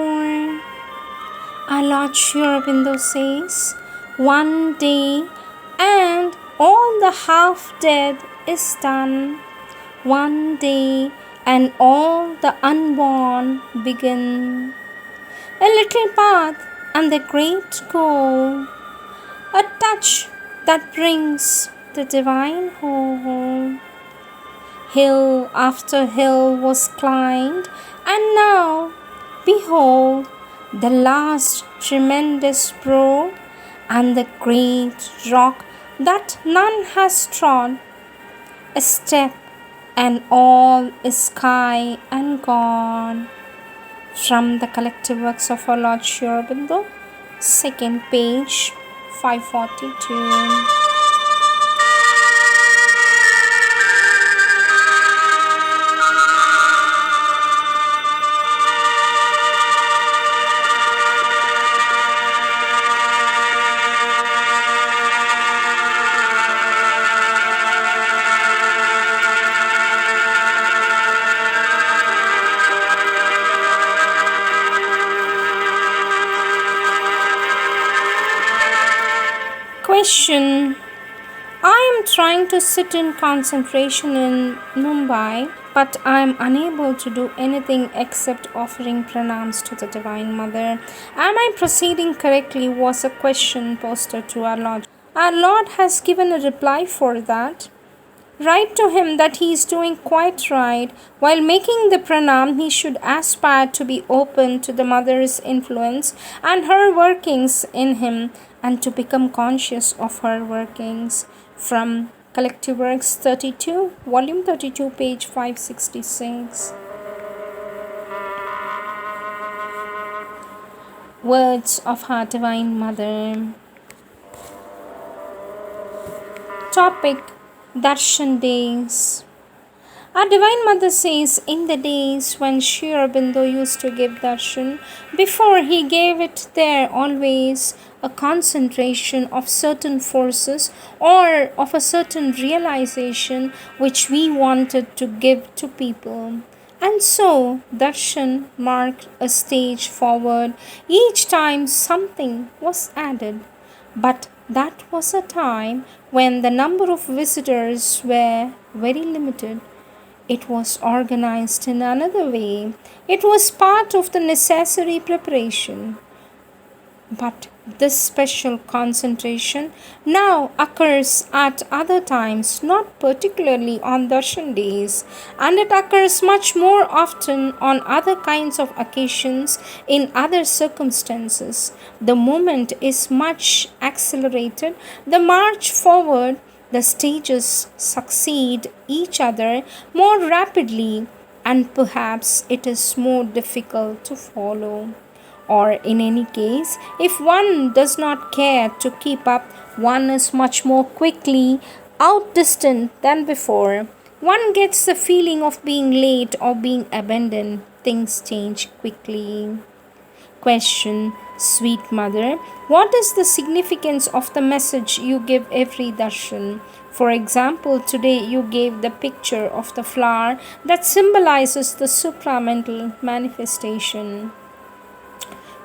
more. Our Lord Sri Aurobindo says, one day and all the half dead is done. One day and all the unborn begin. A little path and the great goal. A touch that brings the divine home. Hill after hill was climbed, and now, behold, the last tremendous broad, and the great rock that none has trod. A step, and all is sky and gone. From the collective works of our Lord Sri Aurobindo, second page, 542. Question. I am trying to sit in concentration in Mumbai, but I am unable to do anything except offering pranams to the Divine Mother. Am I proceeding correctly? Was a question posted to our Lord. Our Lord has given a reply for that. Write to him that he is doing quite right. While making the pranam, he should aspire to be open to the Mother's influence and her workings in him, and to become conscious of her workings. From Collective Works 32, Volume 32, page 566. Words of our Divine Mother. Topic: Darshan days. Our Divine Mother says, in the days when Sri Aurobindo used to give darshan, before he gave it there always a concentration of certain forces or of a certain realization which we wanted to give to people. And so darshan marked a stage forward. Each time something was added. But that was a time when the number of visitors were very limited. It was organized in another way. It was part of the necessary preparation. But this special concentration now occurs at other times, not particularly on darshan days, and it occurs much more often on other kinds of occasions in other circumstances. The movement is much accelerated. The march forward, the stages succeed each other more rapidly, and perhaps it is more difficult to follow. Or in any case, if one does not care to keep up, one is much more quickly outdistanced than before. One gets the feeling of being late or being abandoned. Things change quickly. Question. Sweet Mother, what is the significance of the message you give every darshan? For example, today you gave the picture of the flower that symbolizes the supramental manifestation.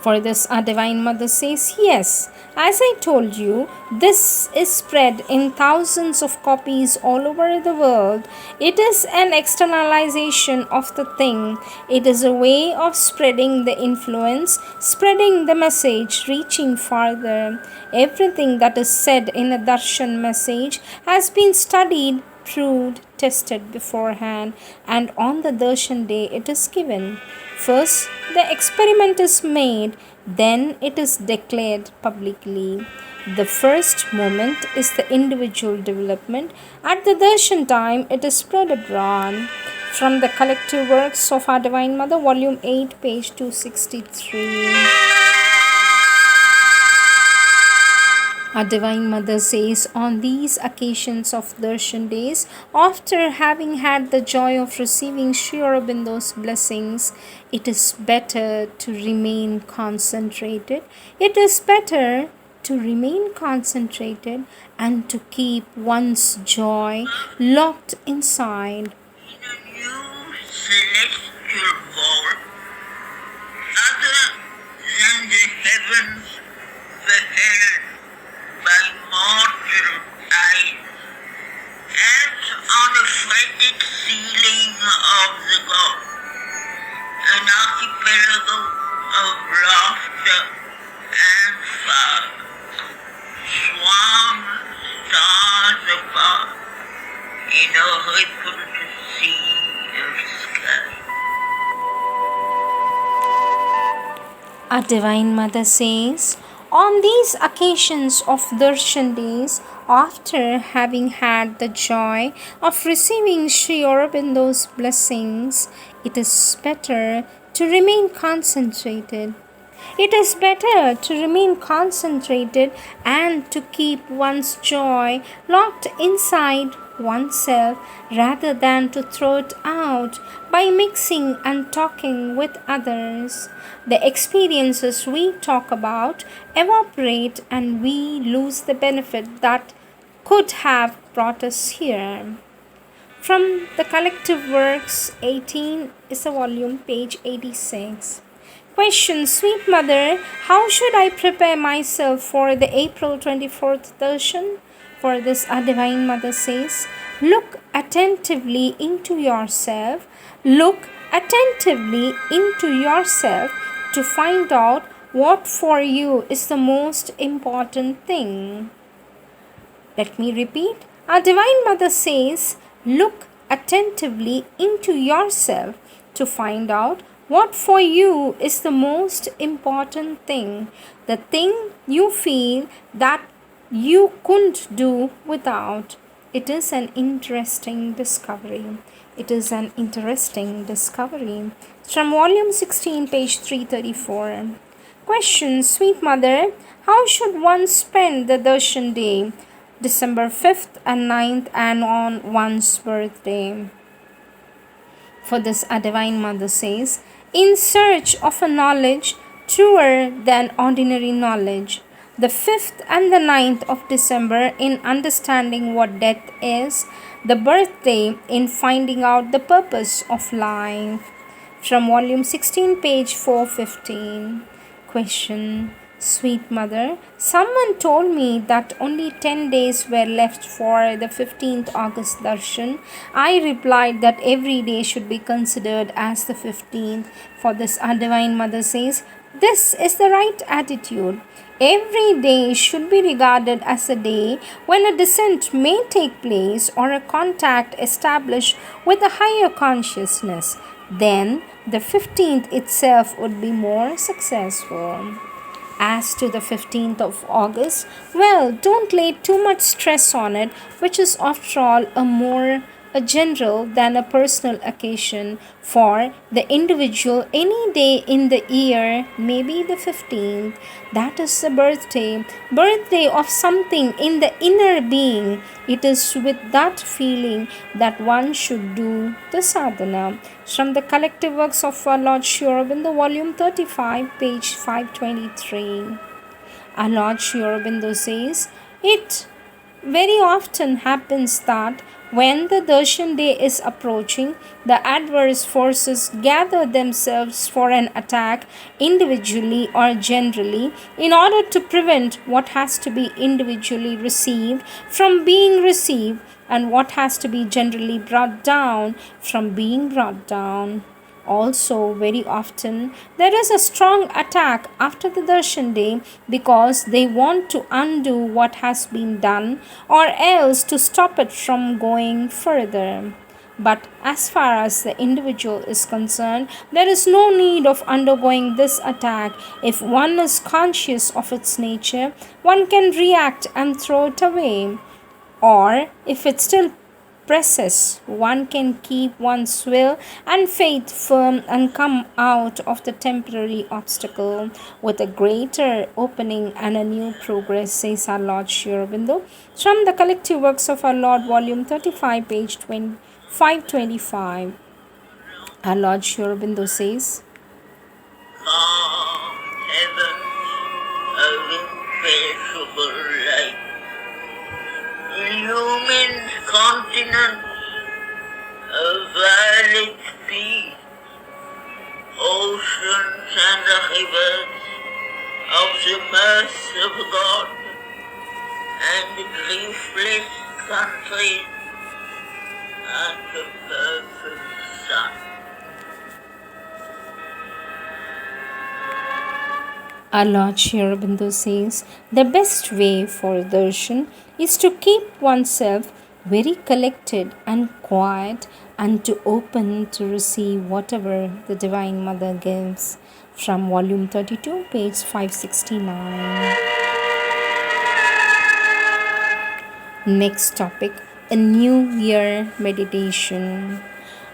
For this, our Divine Mother says, yes, as I told you, this is spread in thousands of copies all over the world. It is an externalization of the thing. It is a way of spreading the influence, spreading the message, reaching farther. Everything that is said in a darshan message has been studied, proved, tested beforehand, and on the darshan day it is given. First, the experiment is made, then it is declared publicly. The first moment is the individual development. At the darshan time, it is spread abroad. From the Collective Works of our Divine Mother, Volume 8, page 263. Our Divine Mother says, on these occasions of darshan days, after having had the joy of receiving Sri Aurobindo's blessings, it is better to remain concentrated. It is better to remain concentrated and to keep one's joy locked inside. In a new celestial world, other of laughter and fun. Swam stars apart in a rippled sea of sky. Our Divine Mother says, on these occasions of Darshan days, after having had the joy of receiving Sri Aurobindo's blessings, it is better to remain concentrated. It is better to remain concentrated and to keep one's joy locked inside oneself rather than to throw it out by mixing and talking with others. The experiences we talk about evaporate and we lose the benefit that could have brought us here. From the Collective Works 18 is a volume, page 86. Question, Sweet Mother, how should I prepare myself for the April 24th darshan? For this, our Divine Mother says, look attentively into yourself. Look attentively into yourself to find out what for you is the most important thing. Let me repeat. Our Divine Mother says, look attentively into yourself to find out what for you is the most important thing, the thing you feel that you couldn't do without. It is an interesting discovery. It is an interesting discovery. From volume 16, page 334. Question, Sweet Mother, how should one spend the darshan day, December 5th and 9th, and on one's birthday? For this, our Divine Mother says, in search of a knowledge truer than ordinary knowledge. The 5th and the 9th of December in understanding what death is. The birthday in finding out the purpose of life. From volume 16, page 415. Question, Sweet Mother, someone told me that only 10 days were left for the 15th August darshan. I replied that every day should be considered as the 15th. For this, our Divine Mother says, this is the right attitude. Every day should be regarded as a day when a descent may take place or a contact established with a higher consciousness. Then the 15th itself would be more successful. As to the 15th of August, well, don't lay too much stress on it, which is after all a general than a personal occasion. For the individual, any day in the year may be the 15th. That is the birthday of something in the inner being. It is with that feeling that one should do the sadhana. From the Collective Works of our Lord Sri Aurobindo, volume 35, page 523. Our Lord Sri Aurobindo says, it very often happens that when the darshan day is approaching, the adverse forces gather themselves for an attack individually or generally in order to prevent what has to be individually received from being received and what has to be generally brought down from being brought down. Also, very often, there is a strong attack after the darshan day because they want to undo what has been done or else to stop it from going further. But as far as the individual is concerned, there is no need of undergoing this attack. If one is conscious of its nature, one can react and throw it away. Or, if it still presses, one can keep one's will and faith firm and come out of the temporary obstacle with a greater opening and a new progress, says our Lord Sri Aurobindo. From the Collective Works of our Lord, volume 35, page 525. Our Lord Sri Aurobindo says, From heaven of imperishable light, illumined continent of violet peace, oceans and the rivers of the mirth of God, and the griefless countries and the perfect sun. Our Lord Sri Aurobindo says the best way for darshan is to keep oneself very collected and quiet and to open to receive whatever the Divine Mother gives. From volume 32, page 569. Next topic, a New Year meditation.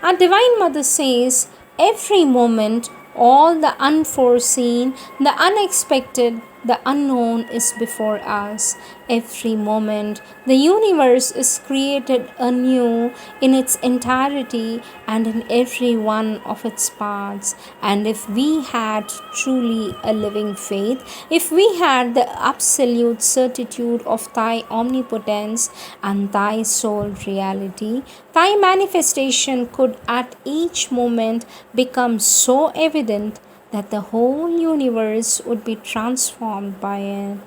Our Divine Mother says, every moment, all the unforeseen, the unexpected, the unknown is before us. Every moment, the universe is created anew in its entirety and in every one of its parts. And if we had truly a living faith, if we had the absolute certitude of Thy omnipotence and Thy sole reality, Thy manifestation could at each moment become so evident that the whole universe would be transformed by it.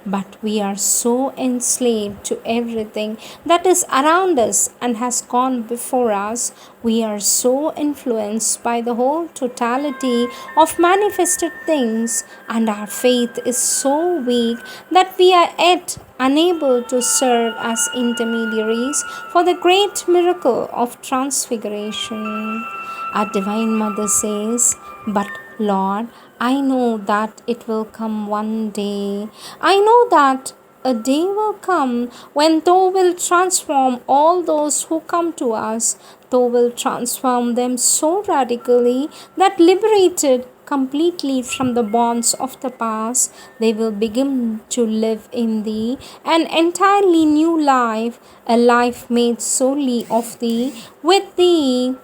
But we are so enslaved to everything that is around us and has gone before us. We are so influenced by the whole totality of manifested things, and our faith is so weak that we are yet unable to serve as intermediaries for the great miracle of transfiguration. Our Divine Mother says, but Lord, I know that it will come one day. I know that a day will come when Thou will transform all those who come to us. Thou will transform them so radically that liberated completely from the bonds of the past, they will begin to live in Thee an entirely new life, a life made solely of Thee, with Thee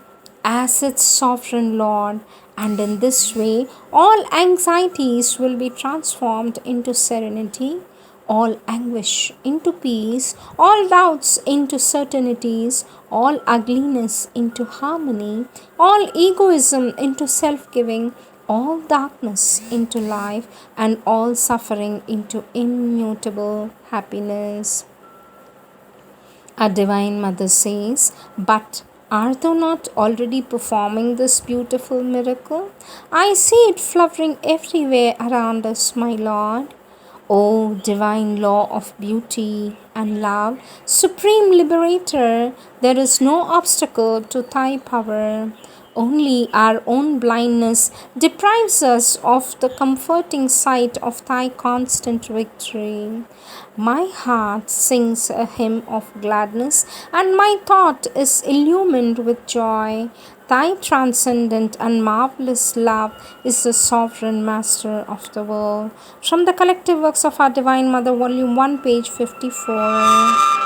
as its sovereign Lord. And in this way, all anxieties will be transformed into serenity, all anguish into peace, all doubts into certainties, all ugliness into harmony, all egoism into self giving, all darkness into life, and all suffering into immutable happiness. Our Divine Mother says, but art thou not already performing this beautiful miracle? I see it flowering everywhere around us, my Lord. O divine law of beauty and love, supreme liberator, there is no obstacle to Thy power. Only our own blindness deprives us of the comforting sight of Thy constant victory. My heart sings a hymn of gladness, and my thought is illumined with joy. Thy transcendent and marvelous love is the sovereign master of the world. From the collective works of our Divine Mother, Volume 1, page 54.